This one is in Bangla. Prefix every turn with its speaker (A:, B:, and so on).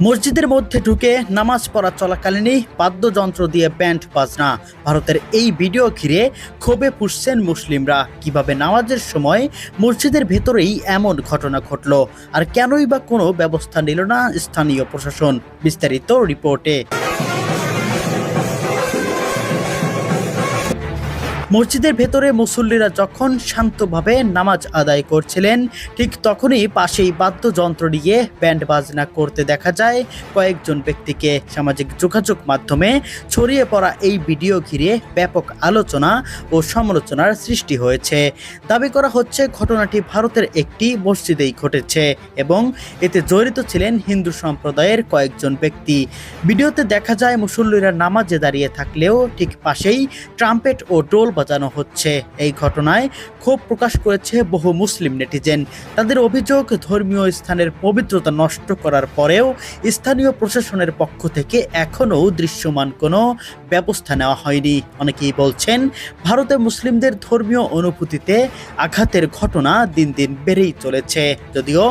A: মসজিদের মধ্যে ঢুকে নামাজ পড়া চলাকালীনই বাদ্যযন্ত্র দিয়ে ব্যান্ড বাজনা। ভারতের এই ভিডিও ঘিরে ক্ষোভে ফুঁসছেন মুসলিমরা। কিভাবে নামাজের সময় মসজিদের ভেতরেই এমন ঘটনা ঘটল, আর কেনই বা কোনো ব্যবস্থা নিল না স্থানীয় প্রশাসন? বিস্তারিত রিপোর্টে। মসজিদের ভেতরে মুসল্লিরা যখন শান্তভাবে নামাজ আদায় করছিলেন, ঠিক তখনই পাশেই বাদ্যযন্ত্র নিয়ে ব্যান্ড বাজনা করতে দেখা যায় কয়েকজন ব্যক্তিকে। সামাজিক যোগাযোগ মাধ্যমে ছড়িয়ে পড়া এই ভিডিও ঘিরে ব্যাপক আলোচনা ও সমালোচনার সৃষ্টি হয়েছে। দাবি করা হচ্ছে ঘটনাটি ভারতের একটি মসজিদেই ঘটেছে এবং এতে জড়িত ছিলেন হিন্দু সম্প্রদায়ের কয়েকজন ব্যক্তি। ভিডিওতে দেখা যায় মুসল্লিরা নামাজে দাঁড়িয়ে থাকলেও ঠিক পাশেই ট্রাম্পেট ও ডোল বাজানো হচ্ছে। এই ঘটনায় ক্ষোভ প্রকাশ করেছে বহু মুসলিম নেটিজেন। তাদের অভিযোগ, ধর্মীয় স্থানের পবিত্রতা নষ্ট করার পরেও স্থানীয় প্রশাসনের পক্ষ থেকে এখনও দৃশ্যমান কোনো ব্যবস্থা নেওয়া হয়নি। অনেকেই বলছেন, ভারতে মুসলিমদের ধর্মীয় অনুভূতিতে আঘাতের ঘটনা দিন দিন বেড়েই চলেছে। যদিও